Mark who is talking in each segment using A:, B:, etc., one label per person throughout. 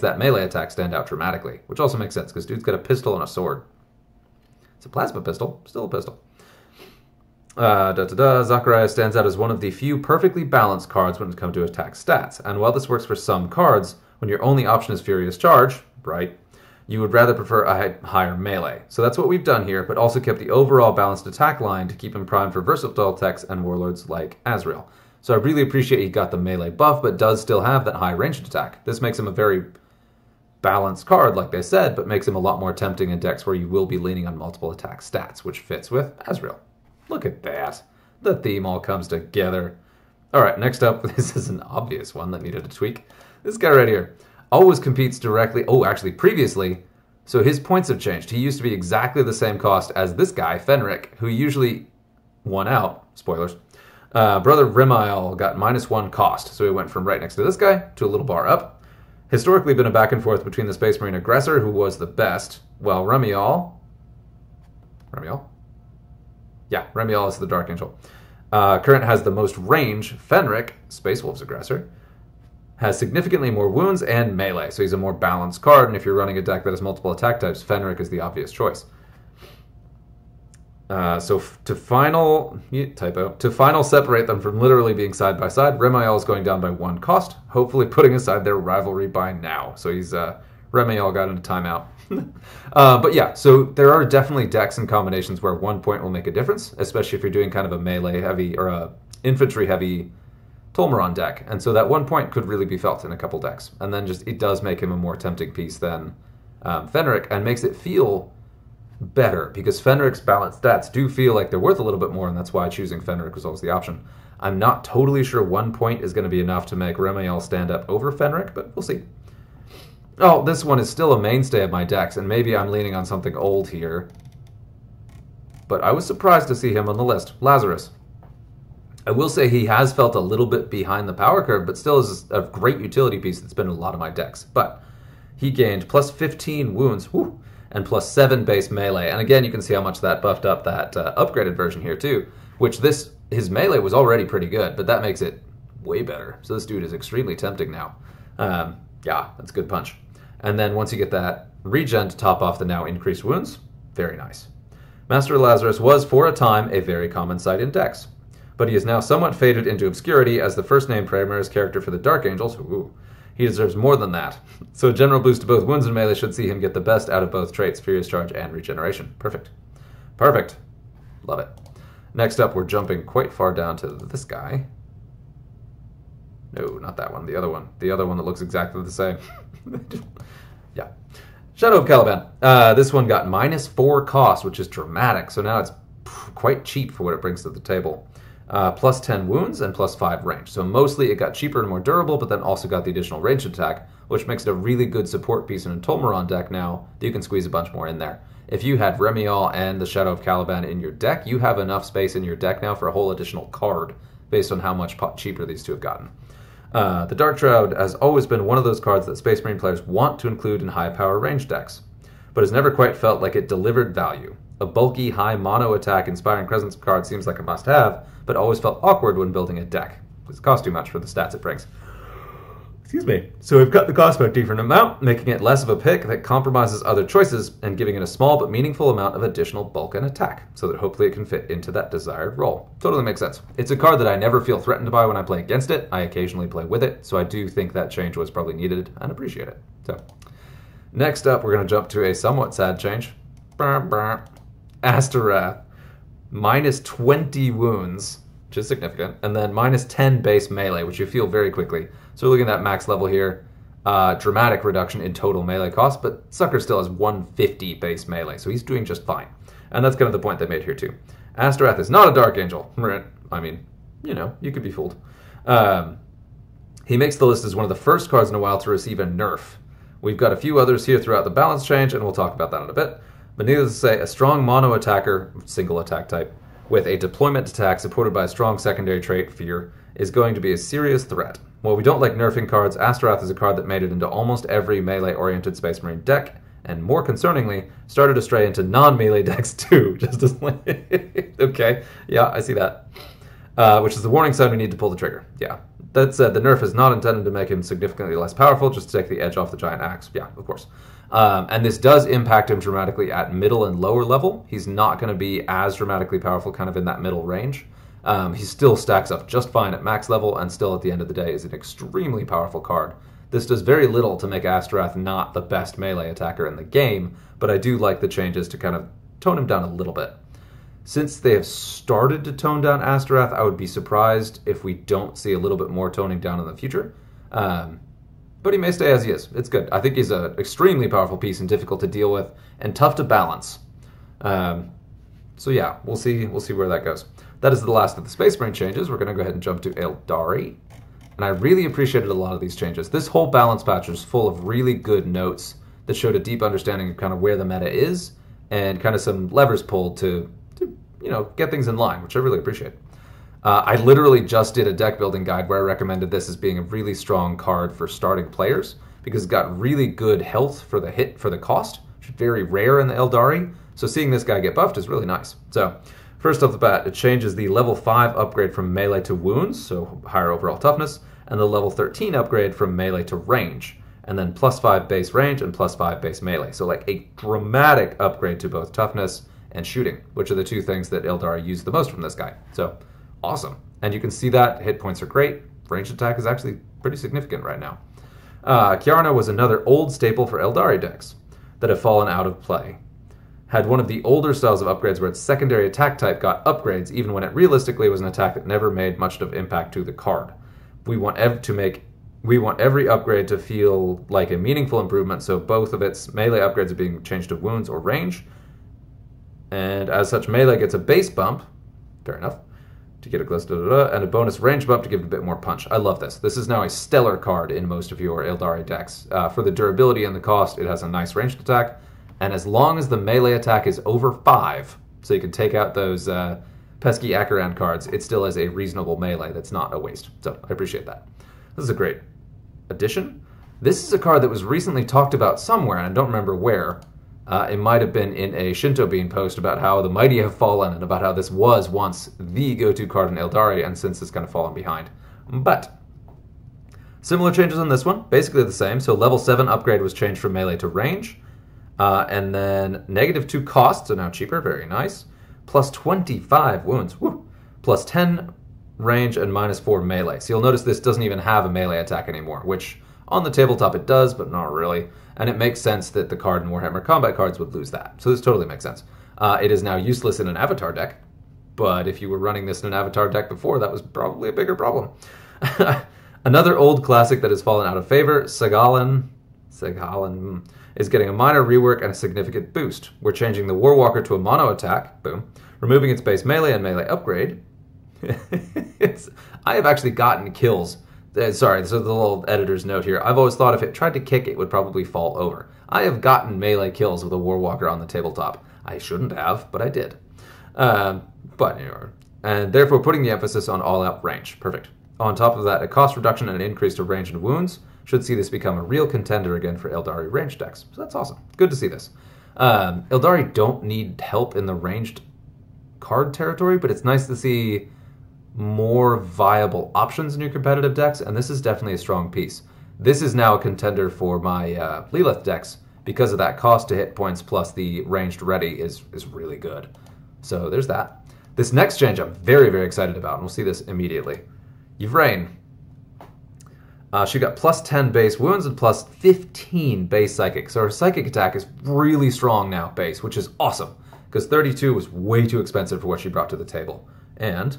A: that melee attack stand out dramatically, which also makes sense because dude's got a pistol and a sword. It's a plasma pistol, still a pistol. Zacharias stands out as one of the few perfectly balanced cards when it comes to attack stats, and while this works for some cards, when your only option is Furious Charge, right, you would rather prefer a higher melee. So that's what we've done here, but also kept the overall balanced attack line to keep him primed for versatile techs and warlords like Azrael. So I really appreciate he got the melee buff, but does still have that high ranged attack. This makes him a very balanced card, like they said, but makes him a lot more tempting in decks where you will be leaning on multiple attack stats, which fits with Azrael. Look at that. The theme all comes together. Alright, next up, this is an obvious one that needed a tweak. This guy right here always competes directly, previously, so his points have changed. He used to be exactly the same cost as this guy, Fenric, who usually won out. Spoilers. Brother Remiel got -1 cost, so he went from right next to this guy to a little bar up. Historically been a back and forth between the Space Marine Aggressor, who was the best, while Remiel is the Dark Angel. Current has the most range. Fenric, Space Wolf's Aggressor, has significantly more wounds and melee, so he's a more balanced card, and if you're running a deck that has multiple attack types, Fenric is the obvious choice. To final separate them from literally being side by side, Remiel is going down by 1 cost, hopefully putting aside their rivalry by now. So he's Remiel got into timeout. But yeah, so there are definitely decks and combinations where 1 point will make a difference, especially if you're doing kind of a melee heavy or a infantry heavy Tolmaron deck, and so that 1 point could really be felt in a couple decks, and then just it does make him a more tempting piece than Fenric, and makes it feel better, because Fenric's balanced stats do feel like they're worth a little bit more, and that's why choosing Fenric was always the option. I'm not totally sure 1 point is going to be enough to make Remiel stand up over Fenric, but we'll see. Oh, this one is still a mainstay of my decks, and maybe I'm leaning on something old here, but I was surprised to see him on the list. Lazarus. I will say he has felt a little bit behind the power curve, but still is a great utility piece that's been in a lot of my decks. But he gained plus 15 wounds, and plus 7 base melee. And again, you can see how much that buffed up that upgraded version here too, which his melee was already pretty good, but that makes it way better. So this dude is extremely tempting now. Yeah, that's a good punch. And then once you get that regen to top off the now increased wounds, very nice. Master Lazarus was, for a time, a very common sight in decks, but he is now somewhat faded into obscurity as the first-name Primaris character for the Dark Angels. Ooh, he deserves more than that. So a general boost to both wounds and melee should see him get the best out of both traits, Furious Charge and Regeneration. Perfect. Perfect. Love it. Next up, we're jumping quite far down to this guy. No, not that one. The other one. The other one that looks exactly the same. Yeah. Shadow of Caliban. This one got -4 cost, which is dramatic. So now it's quite cheap for what it brings to the table. Plus 10 wounds and plus 5 range. So mostly it got cheaper and more durable, but then also got the additional ranged attack, which makes it a really good support piece in a Tolmaron deck now that you can squeeze a bunch more in there. If you had Remiel and the Shadow of Caliban in your deck, you have enough space in your deck now for a whole additional card based on how much cheaper these two have gotten. The Dark Shroud has always been one of those cards that Space Marine players want to include in high power range decks, but has never quite felt like it delivered value. A bulky, high mono attack Inspiring Presence card seems like a must-have, but always felt awkward when building a deck, because it costs too much for the stats it brings. Excuse me. So we've cut the cost by a different amount, making it less of a pick that compromises other choices, and giving it a small but meaningful amount of additional bulk and attack, so that hopefully it can fit into that desired role. Totally makes sense. It's a card that I never feel threatened by when I play against it. I occasionally play with it, so I do think that change was probably needed, and appreciate it. So, next up, we're going to jump to a somewhat sad change. Asterath. -20 wounds, which is significant, and then -10 base melee, which you feel very quickly. So we're looking at that max level here. Dramatic reduction in total melee cost, but Sucker still has 150 base melee, so he's doing just fine. And that's kind of the point they made here too. Asterath is not a Dark Angel. I mean, you know, you could be fooled. He makes the list as one of the first cards in a while to receive a nerf. We've got a few others here throughout the balance change, and we'll talk about that in a bit. But needless to say, a strong mono attacker, single attack type, with a deployment attack supported by a strong secondary trait, Fear, is going to be a serious threat. While we don't like nerfing cards, Asterath is a card that made it into almost every melee-oriented Space Marine deck, and more concerningly, started to stray into non-melee decks too, just as okay, yeah, I see that. which is the warning sign we need to pull the trigger. Yeah. That said, the nerf is not intended to make him significantly less powerful, just to take the edge off the giant axe. Yeah, of course. And this does impact him dramatically at middle and lower level. He's not going to be as dramatically powerful kind of in that middle range. He still stacks up just fine at max level, and still at the end of the day is an extremely powerful card. This does very little to make Astorath not the best melee attacker in the game, but I do like the changes to kind of tone him down a little bit. Since they have started to tone down Astorath, I would be surprised if we don't see a little bit more toning down in the future. But he may stay as he is. It's good. I think he's an extremely powerful piece and difficult to deal with and tough to balance. So yeah, we'll see where that goes. That is the last of the Space Marine changes. We're going to go ahead and jump to Eldari. And I really appreciated a lot of these changes. This whole balance patch is full of really good notes that showed a deep understanding of kind of where the meta is and kind of some levers pulled to get things in line, which I really appreciate. I literally just did a deck building guide where I recommended this as being a really strong card for starting players because it's got really good health for the cost, which is very rare in the Eldari. So seeing this guy get buffed is really nice. So first off the bat, it changes the level 5 upgrade from melee to wounds, so higher overall toughness, and the level 13 upgrade from melee to range, and then +5 base range and +5 base melee. So like a dramatic upgrade to both toughness and shooting, which are the two things that Eldari use the most from this guy. So awesome. And you can see that hit points are great. Ranged attack is actually pretty significant right now. Kiarna was another old staple for Eldari decks that have fallen out of play. Had one of the older styles of upgrades where its secondary attack type got upgrades even when it realistically was an attack that never made much of impact to the card. We want every upgrade to feel like a meaningful improvement, so both of its melee upgrades are being changed to wounds or range. And as such, melee gets a base bump, fair enough, to get a close and a bonus range bump to give it a bit more punch. I love this. This is now a stellar card in most of your Eldari decks. For the durability and the cost, it has a nice ranged attack, and as long as the melee attack is over 5, so you can take out those pesky Akaran cards, it still is a reasonable melee that's not a waste. So I appreciate that. This is a great addition. This is a card that was recently talked about somewhere, and I don't remember where. It might have been in a Shinto Bean post about how the mighty have fallen and about how this was once the go-to card in Eldari and since it's kind of fallen behind. But similar changes on this one, basically the same. So level 7 upgrade was changed from melee to range. And then -2 costs are now cheaper, very nice. Plus 25 wounds, woo. Plus 10 range and -4 melee. So you'll notice this doesn't even have a melee attack anymore, which on the tabletop it does, but not really. And it makes sense that the card in Warhammer Combat Cards would lose that. So this totally makes sense. It is now useless in an Avatar deck, but if you were running this in an Avatar deck before, that was probably a bigger problem. Another old classic that has fallen out of favor, Segalin is getting a minor rework and a significant boost. We're changing the Warwalker to a mono attack, boom, removing its base melee and melee upgrade. I have actually gotten kills. Sorry, this is the little editor's note here. I've always thought if it tried to kick, it would probably fall over. I have gotten melee kills with a Warwalker on the tabletop. I shouldn't have, but I did. But anyway, and therefore putting the emphasis on all-out range. Perfect. On top of that, a cost reduction and an increase to range and wounds should see this become a real contender again for Eldari range decks. So that's awesome. Good to see this. Eldari don't need help in the ranged card territory, but it's nice to see more viable options in your competitive decks, and this is definitely a strong piece. This is now a contender for my Lilith decks because of that cost to hit points plus the ranged ready is really good. So there's that. This next change I'm very, very excited about, and we'll see this immediately. Yvraine. She got plus 10 base wounds and plus 15 base psychic. So her psychic attack is really strong now, base, which is awesome, because 32 was way too expensive for what she brought to the table. And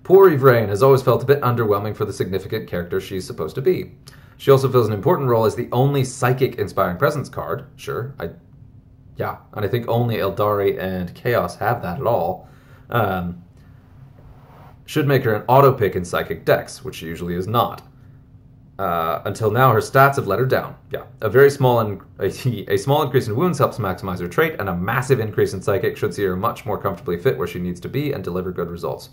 A: poor Yvraine has always felt a bit underwhelming for the significant character she's supposed to be. She also fills an important role as the only psychic Inspiring Presence card. Sure, and I think only Eldari and Chaos have that at all. Should make her an auto pick in psychic decks, which she usually is not. Until now, her stats have let her down. Yeah, a small increase in wounds helps maximize her trait, and a massive increase in psychic should see her much more comfortably fit where she needs to be and deliver good results.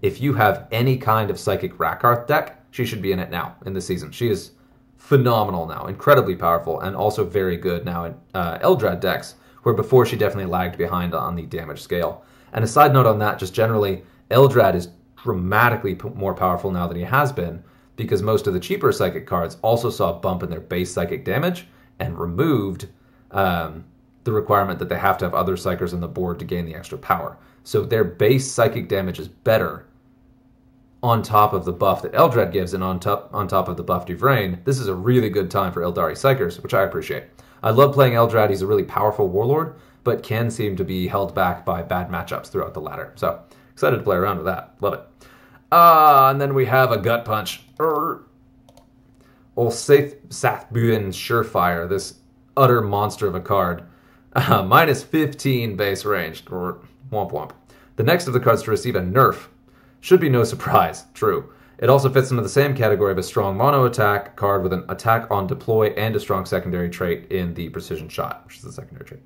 A: If you have any kind of Psychic Rakarth deck, she should be in it now, in the season. She is phenomenal now, incredibly powerful, and also very good now in Eldrad decks, where before she definitely lagged behind on the damage scale. And a side note on that, just generally, Eldrad is dramatically more powerful now than he has been, because most of the cheaper Psychic cards also saw a bump in their base Psychic damage and removed the requirement that they have to have other Psychers on the board to gain the extra power. So their base Psychic damage is better on top of the buff that Eldrad gives and on top of the buff Duvrain. This is a really good time for Eldari Psychers, which I appreciate. I love playing Eldrad. He's a really powerful warlord, but can seem to be held back by bad matchups throughout the ladder. So excited to play around with that. Love it. And then we have a Gut Punch. Old Sathbuin Surefire, this utter monster of a card. Minus 15 base range. Womp womp. The next of the cards to receive a nerf. Should be no surprise. True. It also fits into the same category of a strong mono attack card with an attack on deploy and a strong secondary trait in the precision shot, which is the secondary trait.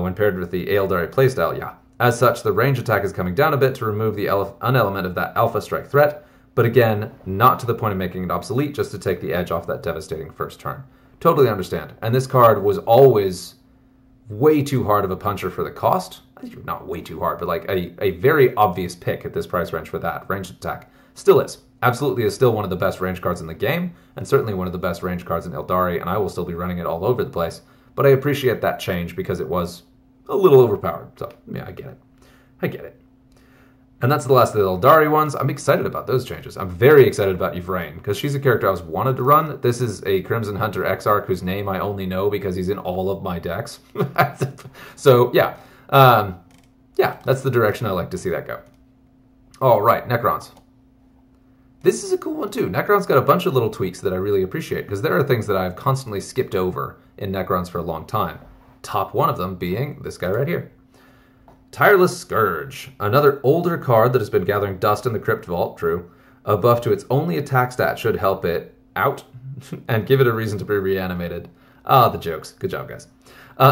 A: When paired with the Eldari playstyle, yeah. As such, the range attack is coming down a bit to remove the unelement of that alpha strike threat, but again, not to the point of making it obsolete, just to take the edge off that devastating first turn. Totally understand. And this card was always way too hard of a puncher for the cost. Not way too hard, but like a very obvious pick at this price range for that. Ranged attack still is. Absolutely is still one of the best range cards in the game, and certainly one of the best range cards in Eldari, and I will still be running it all over the place. But I appreciate that change because it was a little overpowered. So, yeah, I get it. I get it. And that's the last of the Eldari ones. I'm excited about those changes. I'm very excited about Yvraine, because she's a character I was wanted to run. This is a Crimson Hunter Exarch whose name I only know because he's in all of my decks. So, yeah. Yeah, that's the direction I like to see that go. All right, Necrons. This is a cool one, too. Necron's got a bunch of little tweaks that I really appreciate, because there are things that I've constantly skipped over in Necrons for a long time. Top one of them being this guy right here. Tireless Scourge. Another older card that has been gathering dust in the Crypt Vault, true. A buff to its only attack stat should help it out and give it a reason to be reanimated. Ah, the jokes. Good job, guys.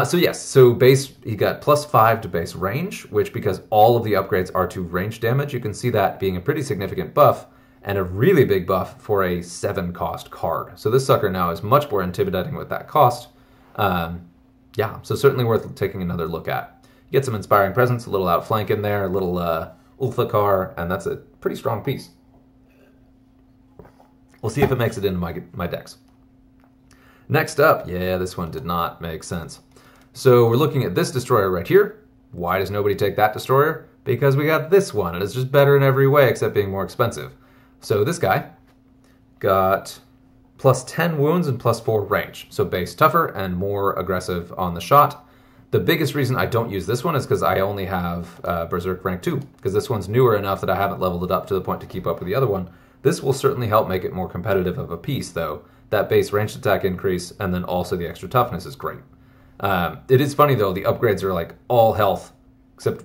A: So base, he got +5 to base range, which because all of the upgrades are to range damage, you can see that being a pretty significant buff and a really big buff for a 7-cost card. So this sucker now is much more intimidating with that cost. Yeah, so certainly worth taking another look at. You get some Inspiring Presence, a little Outflank in there, a little Ulthakar, and that's a pretty strong piece. We'll see if it makes it into my decks. Next up, yeah, this one did not make sense. So we're looking at this destroyer right here. Why does nobody take that destroyer? Because we got this one, and it's just better in every way except being more expensive. So this guy got +10 wounds and +4 range. So base tougher and more aggressive on the shot. The biggest reason I don't use this one is because I only have Berserk rank 2, because this one's newer enough that I haven't leveled it up to the point to keep up with the other one. This will certainly help make it more competitive of a piece, though. That base ranged attack increase, and then also the extra toughness is great. It is funny, though, the upgrades are like all health, except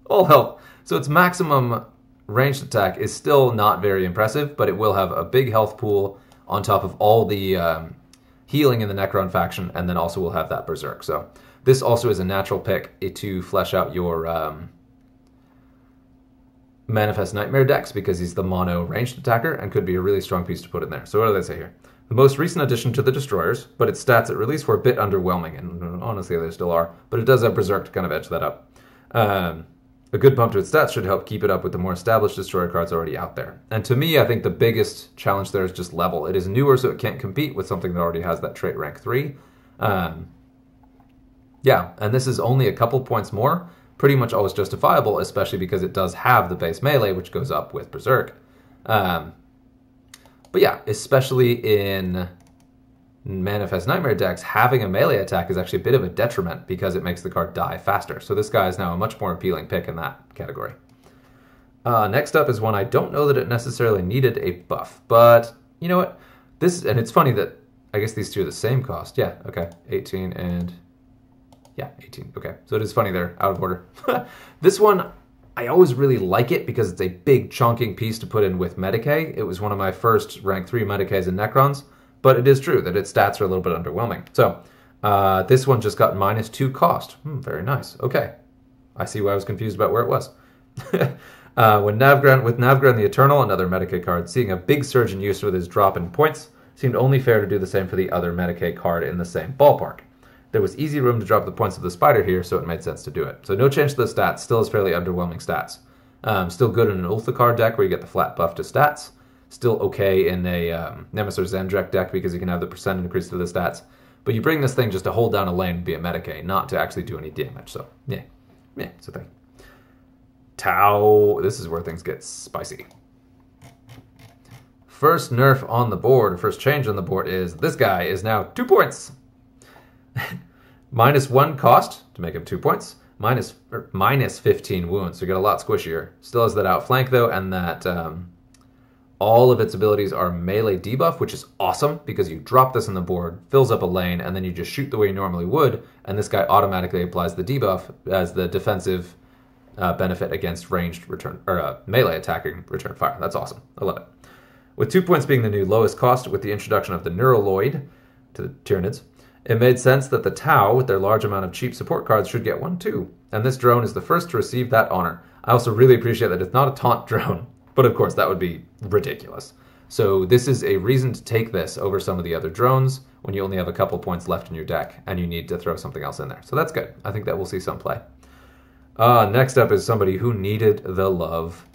A: all health. So its maximum ranged attack is still not very impressive, but it will have a big health pool on top of all the healing in the Necron faction, and then also will have that Berserk. So this also is a natural pick to flesh out your Manifest Nightmare decks, because he's the mono ranged attacker and could be a really strong piece to put in there. So what do they say here? The most recent addition to the Destroyers, but its stats at release were a bit underwhelming, and honestly they still are, but it does have Berserk to kind of edge that up. A good bump to its stats should help keep it up with the more established Destroyer cards already out there. And to me, I think the biggest challenge there is just level. It is newer, so it can't compete with something that already has that trait rank 3. Yeah, and this is only a couple points more, pretty much always justifiable, especially because it does have the base melee, which goes up with Berserk. But yeah, especially in Manifest Nightmare decks, having a melee attack is actually a bit of a detriment because it makes the card die faster. So this guy is now a much more appealing pick in that category. Next up is one I don't know that it necessarily needed a buff, but you know what? And it's funny that I guess these two are the same cost. Yeah, okay, 18 and... yeah, 18. Okay, so it is funny they're out of order. This one, I always really like it because it's a big chunking piece to put in with Medicae. It was one of my first rank 3 Medicaes in Necrons, but it is true that its stats are a little bit underwhelming. So this one just got -2 cost. Very nice. Okay, I see why I was confused about where it was. With Navgran the Eternal, another Medicae card, seeing a big surge in use with his drop in points, seemed only fair to do the same for the other Medicae card in the same ballpark. There was easy room to drop the points of the spider here, so it made sense to do it. So no change to the stats, still has fairly underwhelming stats. Still good in an Ulthakar deck where you get the flat buff to stats. Still okay in a Nemesis or Zendrek deck because you can have the percent increase to the stats. But you bring this thing just to hold down a lane and be a Medicaid, not to actually do any damage. So, yeah, it's a thing. Tau, this is where things get spicy. First nerf on the board, first change on the board is this guy is now 2 points. -1 cost to make him 2 points. Minus 15 wounds, so you get a lot squishier. Still has that outflank though, and that all of its abilities are melee debuff, which is awesome because you drop this on the board, fills up a lane, and then you just shoot the way you normally would, and this guy automatically applies the debuff as the defensive benefit against ranged return or melee attacking return fire. That's awesome. I love it. With 2 points being the new lowest cost with the introduction of the Neuraloid to the Tyranids, it made sense that the Tau, with their large amount of cheap support cards, should get one too. And this drone is the first to receive that honor. I also really appreciate that it's not a taunt drone, but of course that would be ridiculous. So this is a reason to take this over some of the other drones when you only have a couple points left in your deck and you need to throw something else in there. So that's good. I think that we'll see some play. Next up is somebody who needed the love.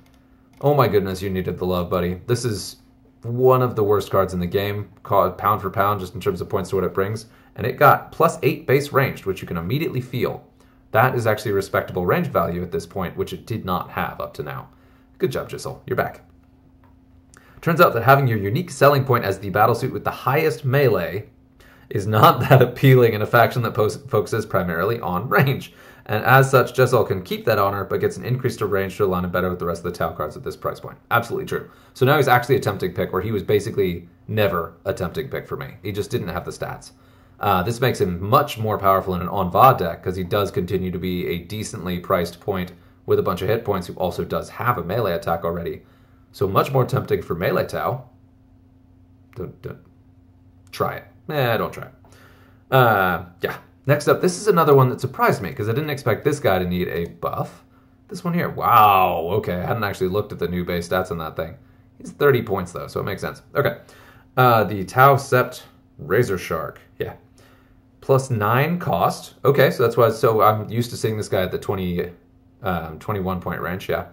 A: Oh my goodness, you needed the love, buddy. This is one of the worst cards in the game, called pound for pound, just in terms of points to what it brings. And it got +8 base ranged, which you can immediately feel. That is actually a respectable range value at this point, which it did not have up to now. Good job, Jissel. You're back. Turns out that having your unique selling point as the battlesuit with the highest melee is not that appealing in a faction that focuses primarily on range. And as such, Jessel can keep that honor, but gets an increase to range to align it better with the rest of the Tau cards at this price point. Absolutely true. So now he's actually a tempting pick, where he was basically never a tempting pick for me. He just didn't have the stats. This makes him much more powerful in an Enva deck, because he does continue to be a decently priced point with a bunch of hit points, who also does have a melee attack already. So much more tempting for melee Tau. Don't try it. Don't try it. Yeah. Next up, this is another one that surprised me, because I didn't expect this guy to need a buff. This one here, wow, okay, I hadn't actually looked at the new base stats on that thing. He's 30 points, though, so it makes sense. Okay, the Tau Sept Razor Shark, yeah. +9 cost, okay, so that's why, so I'm used to seeing this guy at the 21 point range, yeah.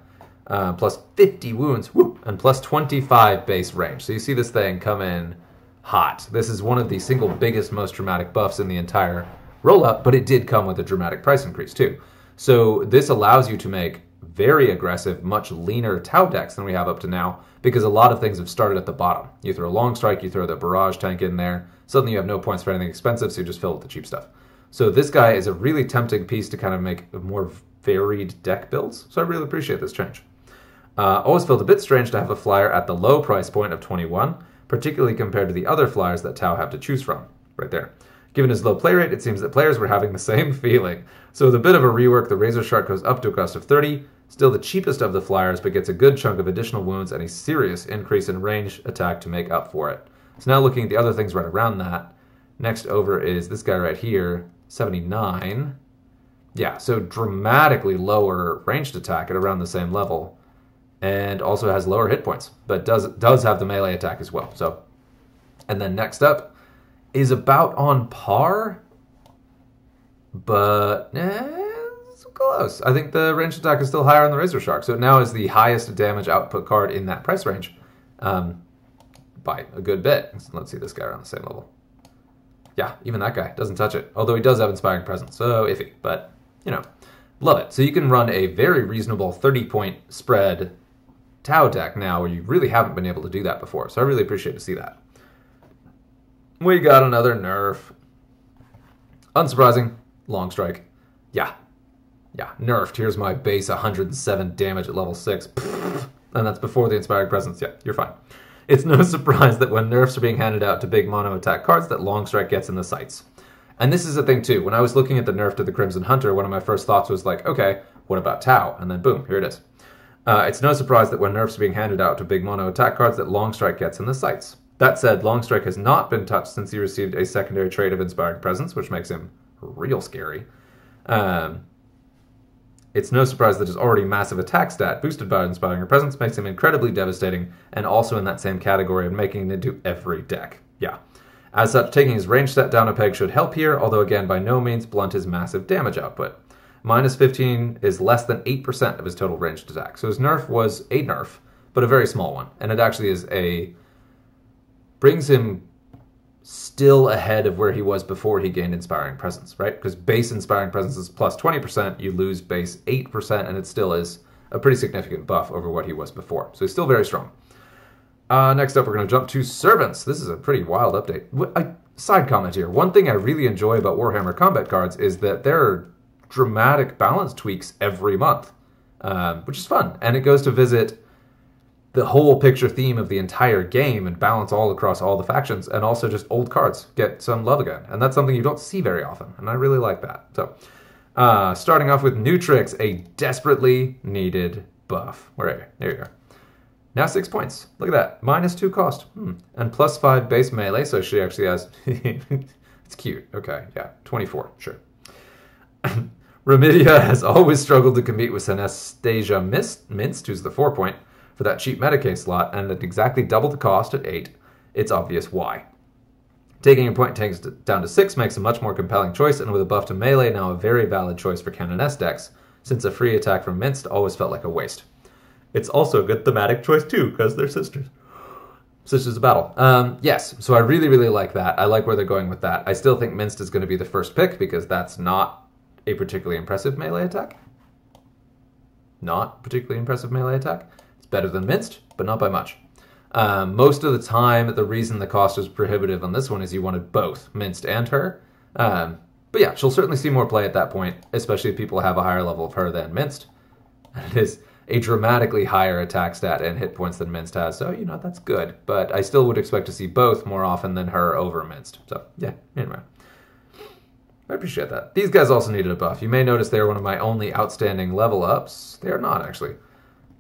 A: +50 wounds, woo, and +25 base range. So you see this thing come in hot. This is one of the single biggest, most dramatic buffs in the entire rollout, but it did come with a dramatic price increase too. So this allows you to make very aggressive, much leaner Tau decks than we have up to now, because a lot of things have started at the bottom. You throw Long Strike, you throw the Barrage tank in there, suddenly you have no points for anything expensive, so you just fill it with the cheap stuff. So this guy is a really tempting piece to kind of make more varied deck builds, so I really appreciate this change. Always felt a bit strange to have a flyer at the low price point of 21, particularly compared to the other flyers that Tau have to choose from, right there. Given his low play rate, it seems that players were having the same feeling. So with a bit of a rework, the Razor Shark goes up to a cost of 30, still the cheapest of the flyers, but gets a good chunk of additional wounds and a serious increase in range attack to make up for it. So now looking at the other things right around that, next over is this guy right here, 79. Yeah, so dramatically lower ranged attack at around the same level, and also has lower hit points, but does have the melee attack as well. So, and then next up is about on par, but it's close. I think the range attack is still higher on the Razor Shark, so it now is the highest damage output card in that price range by a good bit. Let's see this guy around the same level. Yeah, even that guy doesn't touch it, although he does have Inspiring Presence, so iffy, but, you know, love it. So you can run a very reasonable 30-point spread Tau deck now, where you really haven't been able to do that before, so I really appreciate to see that. We got another nerf. Unsurprising, Long Strike. Yeah, nerfed. Here's my base 107 damage at level 6. And that's before the Inspiring Presence. Yeah, you're fine. It's no surprise that when nerfs are being handed out to big mono attack cards, that Long Strike gets in the sights. And this is a thing too. When I was looking at the nerf to the Crimson Hunter, one of my first thoughts was like, okay, what about Tau? And then boom, here it is. It's no surprise that when nerfs are being handed out to big mono attack cards, that Long Strike gets in the sights. That said, Long Strike has not been touched since he received a secondary trait of Inspiring Presence, which makes him real scary. It's no surprise that his already massive attack stat, boosted by Inspiring Presence, makes him incredibly devastating, and also in that same category of making it into every deck. Yeah. As such, taking his range stat down a peg should help here, although again, by no means blunt his massive damage output. Minus 15 is less than 8% of his total ranged attack. So his nerf was a nerf, but a very small one. And it actually is brings him still ahead of where he was before he gained Inspiring Presence, right? Because base Inspiring Presence is plus 20%, you lose base 8%, and it still is a pretty significant buff over what he was before. So he's still very strong. Next up, we're going to jump to Servants. This is a pretty wild update. Side comment here. One thing I really enjoy about Warhammer combat cards is that there are dramatic balance tweaks every month, which is fun. And it goes to visit the whole picture theme of the entire game and balance all across all the factions, and also just old cards get some love again. And that's something you don't see very often, and I really like that. So, starting off with New Tricks, a desperately needed buff. Where are you? There you go. Now 6 points. Look at that. Minus 2 cost. And plus 5 base melee, so she actually has... It's cute. Okay, yeah. 24, sure. Remidia has always struggled to compete with Synesthesia Minced, who's the 4-point, for that cheap Medicaid slot, and at exactly double the cost at 8, it's obvious why. Taking a point tanks down to 6 makes a much more compelling choice, and with a buff to melee, now a very valid choice for Canoness decks, since a free attack from Minced always felt like a waste. It's also a good thematic choice too, because they're sisters. Sisters of Battle. Yes, so I really, really like that. I like where they're going with that. I still think Minced is going to be the first pick, because that's not a particularly impressive melee attack. Not particularly impressive melee attack. Better than Minced, but not by much. Most of the time, the reason the cost is prohibitive on this one is you wanted both Minced and her. But yeah, she'll certainly see more play at that point, especially if people have a higher level of her than Minced. It is a dramatically higher attack stat and hit points than Minced has, so, you know, that's good. But I still would expect to see both more often than her over Minced. So, yeah, anyway. I appreciate that. These guys also needed a buff. You may notice they're one of my only outstanding level ups. They are not, actually.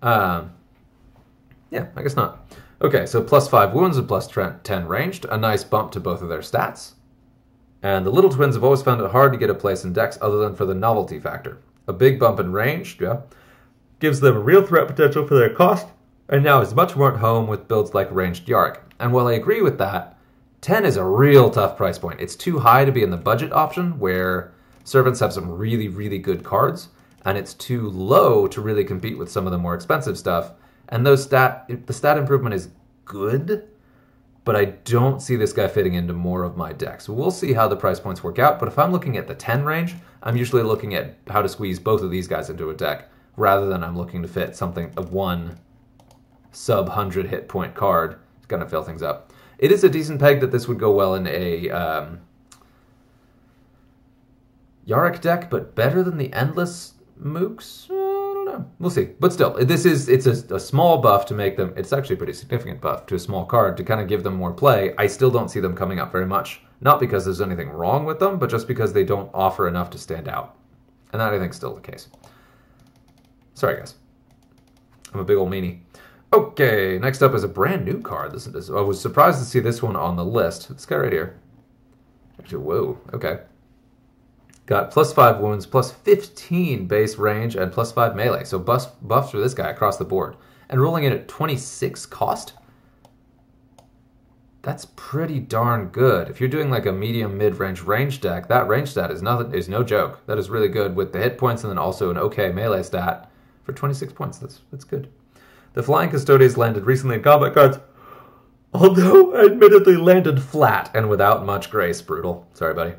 A: Yeah, I guess not. Okay, so plus 5 wounds and plus 10 ranged. A nice bump to both of their stats. And the Little Twins have always found it hard to get a place in decks other than for the novelty factor. A big bump in range, yeah, gives them a real threat potential for their cost, and now is much more at home with builds like Ranged Yark. And while I agree with that, 10 is a real tough price point. It's too high to be in the budget option, where Servants have some really, really good cards, and it's too low to really compete with some of the more expensive stuff. And the stat improvement is good, but I don't see this guy fitting into more of my decks. We'll see how the price points work out, but if I'm looking at the 10 range, I'm usually looking at how to squeeze both of these guys into a deck, rather than I'm looking to fit something of one sub-100 hit point card. It's going to fill things up. It is a decent peg that this would go well in a Yarick deck, but better than the Endless Mooks? We'll see. But still, it's a small buff to make them... It's actually a pretty significant buff to a small card to kind of give them more play. I still don't see them coming up very much. Not because there's anything wrong with them, but just because they don't offer enough to stand out. And that, I think, is still the case. Sorry, guys. I'm a big old meanie. Okay, next up is a brand new card. I was surprised to see this one on the list. This guy right here. Actually, whoa, okay. Got plus 5 wounds, plus 15 base range, and plus 5 melee. So buffs for this guy across the board. And rolling in at 26 cost? That's pretty darn good. If you're doing like a medium mid-range range deck, that range stat is no joke. That is really good with the hit points and then also an okay melee stat for 26 points. That's good. The Flying Custodians landed recently in combat cards, although admittedly landed flat and without much grace. Brutal. Sorry, buddy.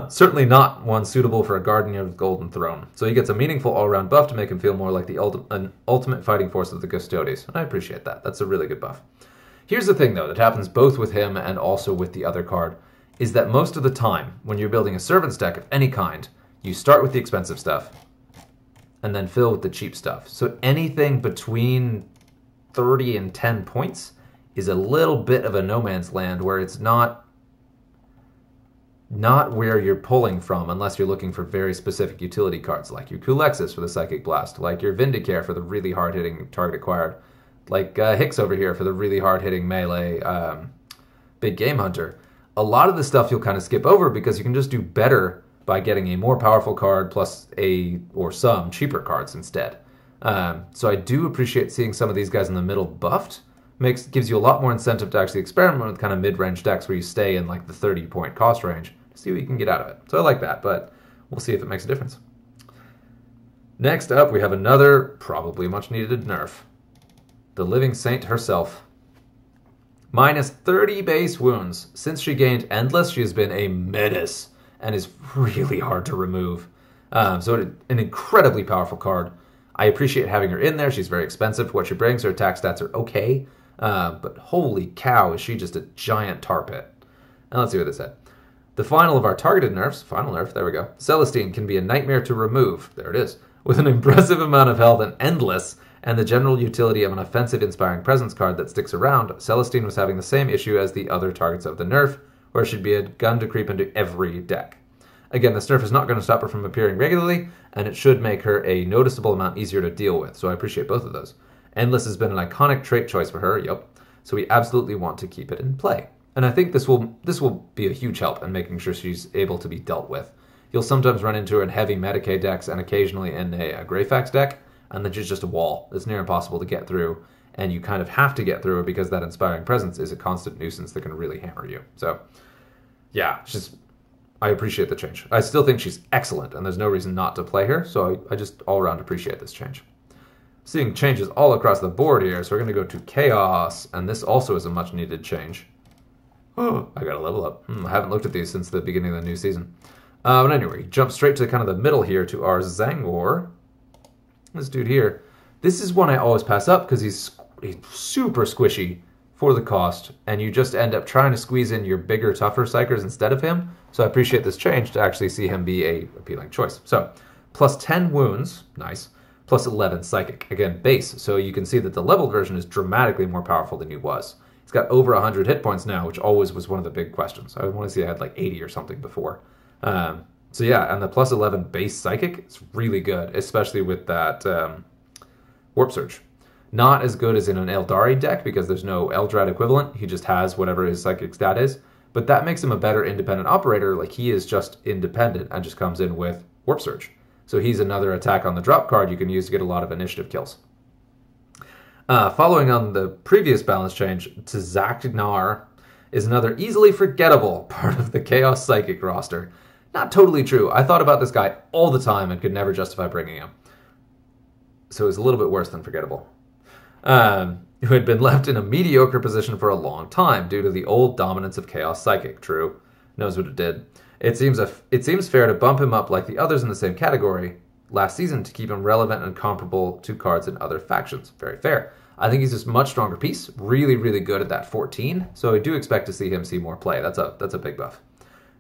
A: Certainly not one suitable for a Guardian of the Golden Throne. So he gets a meaningful all-around buff to make him feel more like an ultimate fighting force of the Custodians. And I appreciate that. That's a really good buff. Here's the thing, though, that happens both with him and also with the other card, is that most of the time, when you're building a Servants deck of any kind, you start with the expensive stuff, and then fill with the cheap stuff. So anything between 30 and 10 points is a little bit of a no man's land where it's not where you're pulling from unless you're looking for very specific utility cards, like your Kulexis for the Psychic Blast, like your Vindicare for the really hard-hitting target acquired, like Hicks over here for the really hard-hitting melee Big Game Hunter. A lot of the stuff you'll kind of skip over because you can just do better by getting a more powerful card plus some cheaper cards instead. So I do appreciate seeing some of these guys in the middle buffed. Gives you a lot more incentive to actually experiment with kind of mid-range decks where you stay in like the 30-point cost range to see what you can get out of it. So I like that, but we'll see if it makes a difference. Next up, we have another probably much needed nerf. The Living Saint herself. Minus 30 base wounds. Since she gained Endless, she has been a menace and is really hard to remove. So an incredibly powerful card. I appreciate having her in there. She's very expensive for what she brings. Her attack stats are okay. But holy cow, is she just a giant tar pit. And let's see what it said. The final of our targeted nerfs, final nerf, there we go. Celestine can be a nightmare to remove. There it is. With an impressive amount of health and Endless, and the general utility of an offensive Inspiring Presence card that sticks around, Celestine was having the same issue as the other targets of the nerf, where she'd be a gun to creep into every deck. Again, this nerf is not going to stop her from appearing regularly, and it should make her a noticeable amount easier to deal with, so I appreciate both of those. Endless has been an iconic trait choice for her, so we absolutely want to keep it in play. And I think this will be a huge help in making sure she's able to be dealt with. You'll sometimes run into her in heavy Medicaid decks and occasionally in a Greyfax deck, and then she's just a wall. It's near impossible to get through, and you kind of have to get through her because that Inspiring Presence is a constant nuisance that can really hammer you. So, yeah, I appreciate the change. I still think she's excellent, and there's no reason not to play her, so I just all around appreciate this change. Seeing changes all across the board here, so we're going to go to Chaos, and this also is a much-needed change. Oh, I got to level up. I haven't looked at these since the beginning of the new season. But anyway, jump straight to kind of the middle here to our Zangor. This dude here. This is one I always pass up because he's super squishy for the cost, and you just end up trying to squeeze in your bigger, tougher Psychers instead of him. So I appreciate this change to actually see him be a appealing choice. So, plus 10 wounds, nice, plus 11 Psychic. Again, base, so you can see that the leveled version is dramatically more powerful than he was. He's got over 100 hit points now, which always was one of the big questions. I want to see I had like 80 or something before. So yeah, and the plus 11 base Psychic is really good, especially with that Warp Surge. Not as good as in an Eldari deck because there's no Eldrad equivalent. He just has whatever his Psychic stat is. But that makes him a better independent operator. Like, he is just independent and just comes in with Warp Surge. So he's another attack on the drop card you can use to get a lot of initiative kills. Following on the previous balance change, Tzagnar is another easily forgettable part of the Chaos Psychic roster. Not totally true. I thought about this guy all the time and could never justify bringing him. So it's a little bit worse than forgettable. Who had been left in a mediocre position for a long time due to the old dominance of Chaos Psychic. True. Knows what it did. It seems fair to bump him up like the others in the same category last season to keep him relevant and comparable to cards in other factions. Very fair. I think he's just a much stronger piece. Really, really good at that 14. So I do expect to see him see more play. That's a big buff.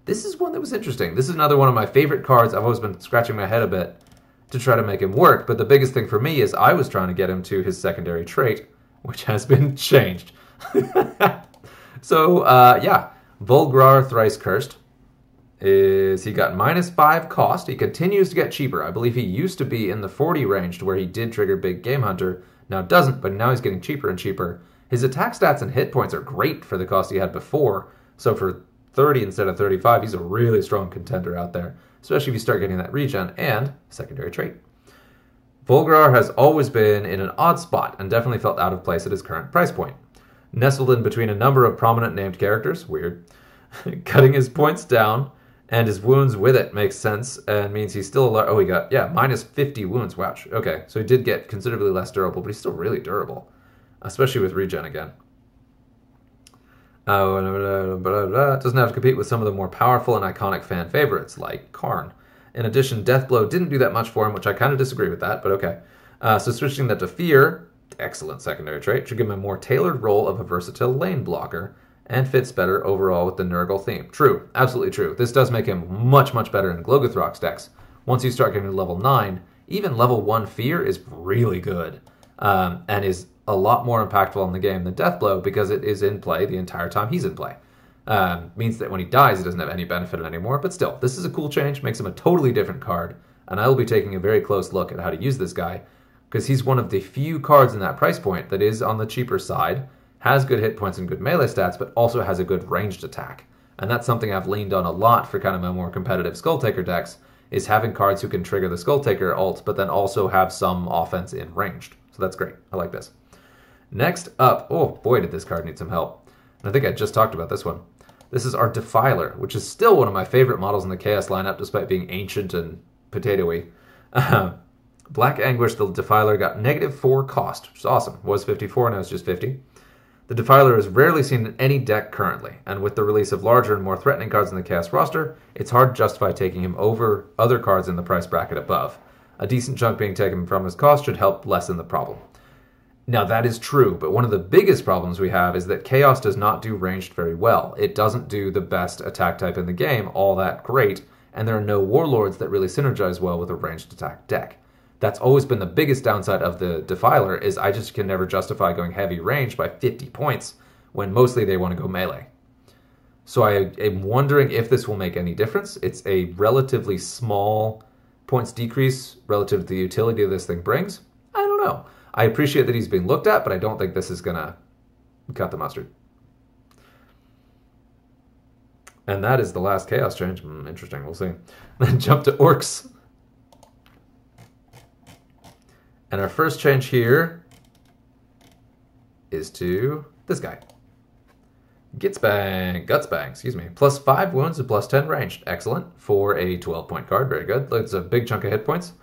A: This is one that was interesting. This is another one of my favorite cards. I've always been scratching my head a bit to try to make him work, but the biggest thing for me is I was trying to get him to his secondary trait, which has been changed. So, yeah, Volgrar Thrice Cursed he got minus 5 cost. He continues to get cheaper. I believe he used to be in the 40 range to where he did trigger Big Game Hunter. Now doesn't, but now he's getting cheaper and cheaper. His attack stats and hit points are great for the cost he had before, so for 30 instead of 35, he's a really strong contender out there, especially if you start getting that regen and secondary trait. Volgrar has always been in an odd spot and definitely felt out of place at his current price point. Nestled in between a number of prominent named characters, weird, cutting his points down and his wounds with it makes sense and means he's still, he got, minus 50 wounds, wow, okay, so he did get considerably less durable, but he's still really durable, especially with regen again. Doesn't have to compete with some of the more powerful and iconic fan favorites, like Karn. In addition, Deathblow didn't do that much for him, which I kind of disagree with that, but okay. So switching that to Fear, excellent secondary trait, should give him a more tailored role of a versatile lane blocker, and fits better overall with the Nurgle theme. True, absolutely true. This does make him much, much better in Glogothrox decks. Once you start getting to level 9, even level 1 Fear is really good, and is a lot more impactful in the game than Deathblow because it is in play the entire time he's in play. Means that when he dies, he doesn't have any benefit anymore, but still, this is a cool change, makes him a totally different card, and I will be taking a very close look at how to use this guy, because he's one of the few cards in that price point that is on the cheaper side, has good hit points and good melee stats, but also has a good ranged attack. And that's something I've leaned on a lot for kind of my more competitive Skulltaker decks, is having cards who can trigger the Skulltaker ult, but then also have some offense in ranged. So that's great. I like this. Next up, oh boy did this card need some help. And I think I just talked about this one. This is our Defiler, which is still one of my favorite models in the Chaos lineup, despite being ancient and potatoey. Black Anguish, the Defiler, got -4 cost, which is awesome. Was 54, now it's just 50. The Defiler is rarely seen in any deck currently, and with the release of larger and more threatening cards in the Chaos roster, it's hard to justify taking him over other cards in the price bracket above. A decent chunk being taken from his cost should help lessen the problem. Now that is true, but one of the biggest problems we have is that Chaos does not do ranged very well. It doesn't do the best attack type in the game all that great, and there are no Warlords that really synergize well with a ranged attack deck. That's always been the biggest downside of the Defiler, is I just can never justify going heavy range by 50 points when mostly they want to go melee. So I am wondering if this will make any difference. It's a relatively small points decrease relative to the utility this thing brings. I don't know. I appreciate that he's being looked at, but I don't think this is going to cut the mustard. And that is the last Chaos change. Interesting, we'll see. Then jump to Orcs. And our first change here is to this guy. Gutsbang, excuse me. +5 wounds and +10 ranged. Excellent for a 12-point card. Very good. It's a big chunk of hit points.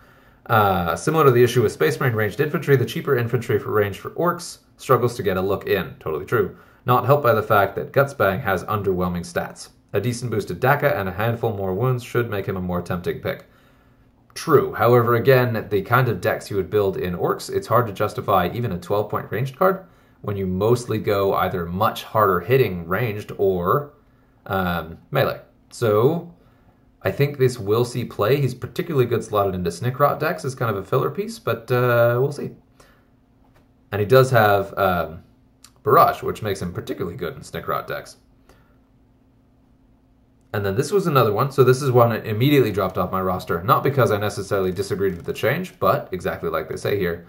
A: Similar to the issue with Space Marine ranged infantry, the cheaper infantry for range for Orcs struggles to get a look in. Totally true. Not helped by the fact that Gutsbang has underwhelming stats. A decent boost to DACA and a handful more wounds should make him a more tempting pick. True. However, again, the kind of decks you would build in Orcs, it's hard to justify even a 12-point ranged card when you mostly go either much harder hitting ranged or melee. So I think this will see play. He's particularly good slotted into Snickrot decks as kind of a filler piece, but we'll see. And he does have Barrage, which makes him particularly good in Snickrot decks. And then this was another one. So this is one that immediately dropped off my roster. Not because I necessarily disagreed with the change, but exactly like they say here.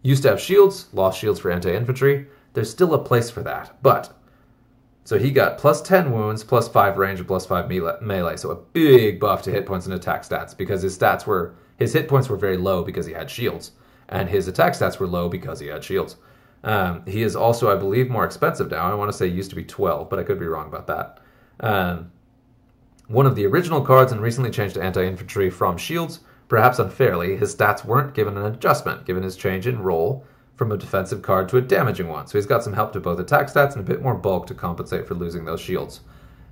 A: Used to have shields, lost shields for anti-infantry. There's still a place for that. But, so he got +10 wounds, +5 range, and +5 melee. So a big buff to hit points and attack stats. Because his hit points were very low because he had shields. And his attack stats were low because he had shields. He is also, I believe, more expensive now. I want to say he used to be 12, but I could be wrong about that. One of the original cards and recently changed to anti-infantry from shields, perhaps unfairly, his stats weren't given an adjustment, given his change in role from a defensive card to a damaging one. So he's got some help to both attack stats and a bit more bulk to compensate for losing those shields.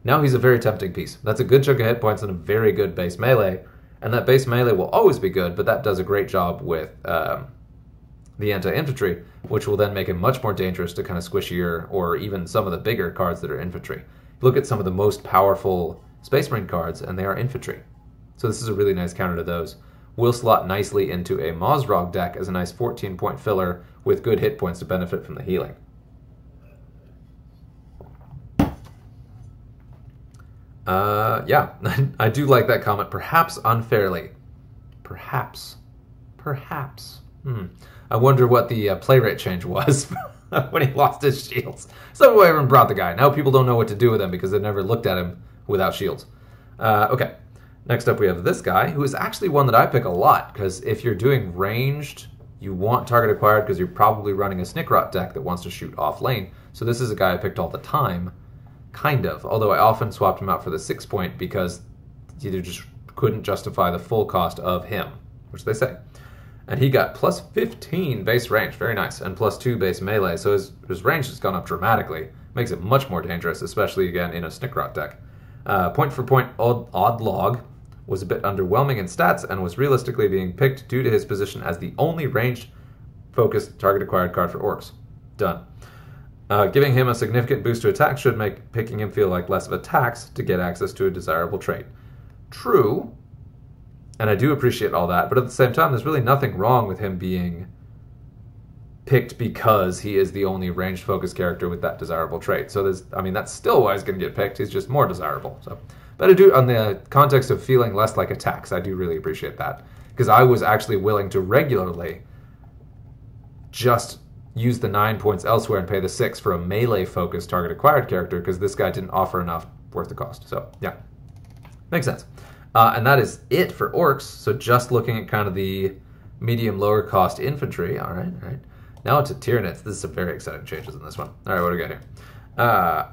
A: Now he's a very tempting piece. That's a good chunk of hit points and a very good base melee, and that base melee will always be good, but that does a great job with the anti-infantry, which will then make him much more dangerous to kind of squishier or even some of the bigger cards that are infantry. Look at some of the most powerful Space Marine cards, and they are infantry. So this is a really nice counter to those. Will slot nicely into a Mozrog deck as a nice 14-point filler with good hit points to benefit from the healing. Yeah, I do like that comment. Perhaps unfairly. Perhaps. I wonder what the play rate change was when he lost his shields. Someone even brought the guy. Now people don't know what to do with him because they've never looked at him without shields. Okay, next up we have this guy, who is actually one that I pick a lot, because if you're doing ranged, you want target acquired because you're probably running a Snickrot deck that wants to shoot off lane. So this is a guy I picked all the time, kind of, although I often swapped him out for the 6-point because you just couldn't justify the full cost of him, which they say. And he got +15 base range, very nice, and +2 base melee, so his range has gone up dramatically. Makes it much more dangerous, especially, again, in a Snickrot deck. Point for point, Odd Log was a bit underwhelming in stats and was realistically being picked due to his position as the only ranged-focused target-acquired card for Orcs. Done. Giving him a significant boost to attack should make picking him feel like less of a tax to get access to a desirable trait. True, and I do appreciate all that, but at the same time, there's really nothing wrong with him being picked because he is the only ranged focused character with that desirable trait. So that's still why he's going to get picked. He's just more desirable. So, but I do, on the context of feeling less like a tax, I do really appreciate that, because I was actually willing to regularly just use the 9 points elsewhere and pay the 6 for a melee focused target acquired character because this guy didn't offer enough worth the cost. So yeah, makes sense. And that is it for Orcs. So just looking at kind of the medium lower cost infantry. All right. Now to Tyranids. This is some very exciting changes in this one. All right, what do we got here?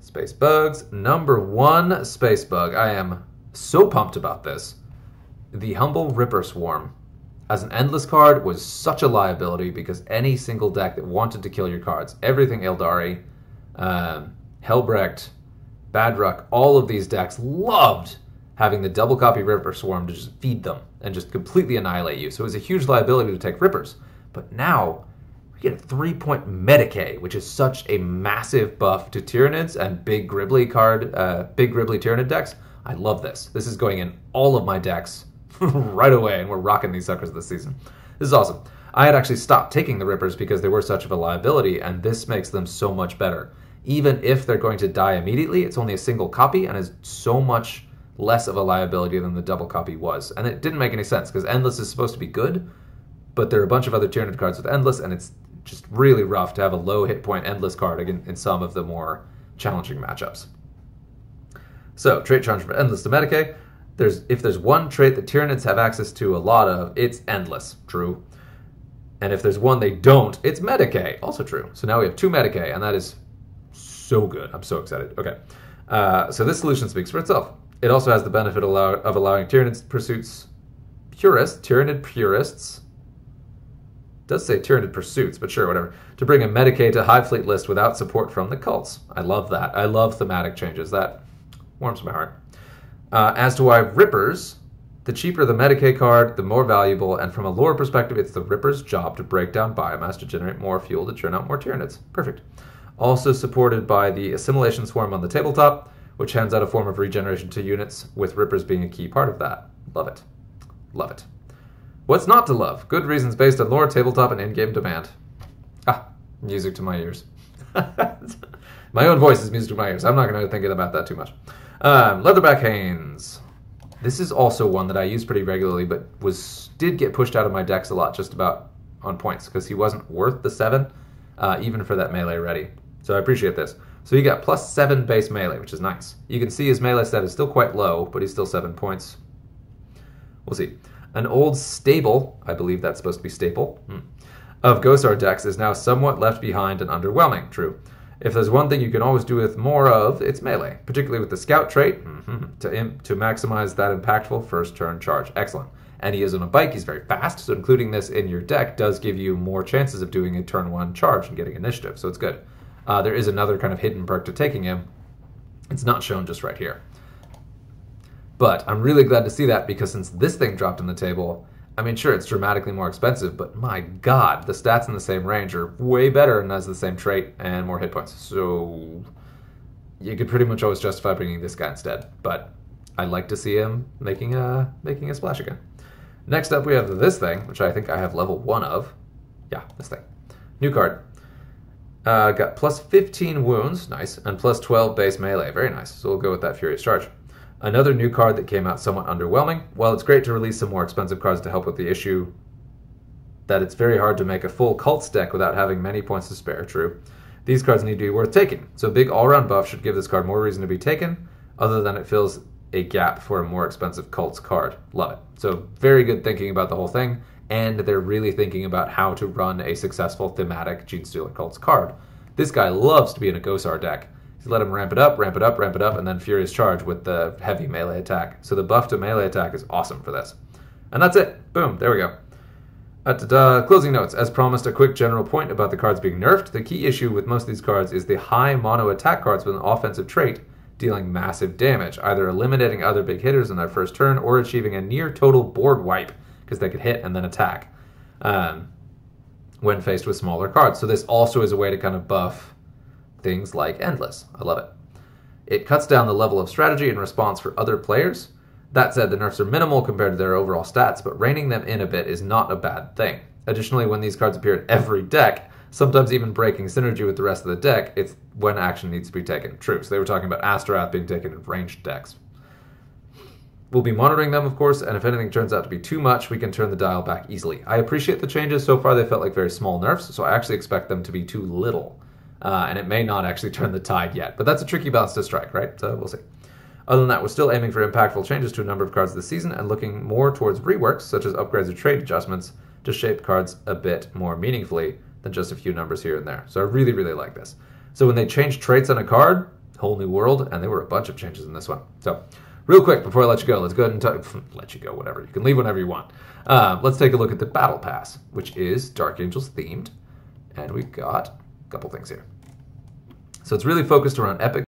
A: Space Bugs. Number 1 Space Bug. I am so pumped about this. The Humble Ripper Swarm. as an Endless card was such a liability because any single deck that wanted to kill your cards, everything Eldari, Helbrecht, Badruck, all of these decks loved having the double copy Ripper Swarm to just feed them and just completely annihilate you. So it was a huge liability to take Rippers. But now we get a 3-point Medicae, which is such a massive buff to Tyranids and big Gribbly Tyranid decks. I love this. This is going in all of my decks right away, and we're rocking these suckers this season. This is awesome. I had actually stopped taking the Rippers because they were such of a liability, and this makes them so much better. Even if they're going to die immediately, it's only a single copy and is so much less of a liability than the double copy was. And it didn't make any sense because Endless is supposed to be good, but there are a bunch of other Tyranid cards with Endless, and it's just really rough to have a low hit point Endless card in some of the more challenging matchups. So, trait challenge from Endless to Medicae. If there's one trait that Tyranids have access to a lot of, it's Endless. True. And if there's one they don't, it's Medicae. Also true. So now we have 2 Medicae, and that is so good. I'm so excited. Okay. So this solution speaks for itself. It also has the benefit of allowing Tyranid purists, does say Tyranid Pursuits, but sure, whatever, to bring a Medicae to Hive Fleet list without support from the cults. I love that. I love thematic changes. That warms my heart. As to why Rippers, the cheaper the Medicae card, the more valuable, and from a lore perspective, it's the Ripper's job to break down biomass to generate more fuel to churn out more Tyranids. Perfect. Also supported by the Assimilation Swarm on the tabletop, which hands out a form of regeneration to units, with Rippers being a key part of that. Love it. Love it. What's not to love? Good reasons based on lore, tabletop, and in-game demand. Ah, music to my ears. My own voice is music to my ears. I'm not going to think about that too much. Leatherback Haines. This is also one that I use pretty regularly, but did get pushed out of my decks a lot just about on points, because he wasn't worth the 7, even for that melee ready. So I appreciate this. So you got +7 base melee, which is nice. You can see his melee stat is still quite low, but he's still 7 points. We'll see. An old stable, I believe that's supposed to be staple, of Gosar decks is now somewhat left behind and underwhelming. True. If there's one thing you can always do with more of, it's melee, particularly with the scout trait, to maximize that impactful first turn charge. Excellent. And he is on a bike, he's very fast, so including this in your deck does give you more chances of doing a turn 1 charge and getting initiative, so it's good. There is another kind of hidden perk to taking him. It's not shown just right here. But I'm really glad to see that, because since this thing dropped on the table, I mean, sure, it's dramatically more expensive, but my god, the stats in the same range are way better and has the same trait and more hit points. So you could pretty much always justify bringing this guy instead. But I'd like to see him making a splash again. Next up, we have this thing, which I think I have level 1 of. Yeah, this thing. New card. Got +15 wounds, nice, and +12 base melee, very nice. So we'll go with that Furious Charge. Another new card that came out somewhat underwhelming. While it's great to release some more expensive cards to help with the issue that it's very hard to make a full cults deck without having many points to spare, true. These cards need to be worth taking, so a big all-around buff should give this card more reason to be taken, other than it fills a gap for a more expensive cults card. Love it. So very good thinking about the whole thing, and they're really thinking about how to run a successful thematic Genestealer cults card. This guy loves to be in a Gosar deck. You let him ramp it up, and then Furious Charge with the heavy melee attack. So the buff to melee attack is awesome for this. And that's it. Boom. There we go. Closing notes. As promised, a quick general point about the cards being nerfed. The key issue with most of these cards is the high mono attack cards with an offensive trait dealing massive damage, either eliminating other big hitters in their first turn or achieving a near total board wipe, because they could hit and then attack when faced with smaller cards. So this also is a way to kind of buff things like Endless. I love it. It cuts down the level of strategy and response for other players. That said, the nerfs are minimal compared to their overall stats, but reining them in a bit is not a bad thing. Additionally, when these cards appear in every deck, sometimes even breaking synergy with the rest of the deck, it's when action needs to be taken. True, so they were talking about Astaroth being taken in ranged decks. We'll be monitoring them, of course, and if anything turns out to be too much, we can turn the dial back easily. I appreciate the changes. So far, they felt like very small nerfs, so I actually expect them to be too little. And it may not actually turn the tide yet, but that's a tricky balance to strike, right? So we'll see. Other than that, we're still aiming for impactful changes to a number of cards this season and looking more towards reworks, such as upgrades or trade adjustments, to shape cards a bit more meaningfully than just a few numbers here and there. So I really, really like this. So when they change traits on a card, whole new world, and there were a bunch of changes in this one. So Real quick, before I let you go, let's go ahead and let you go, whatever. You can leave whenever you want. Let's take a look at the Battle Pass, which is Dark Angels themed. And we've got a couple things here. So it's really focused around epic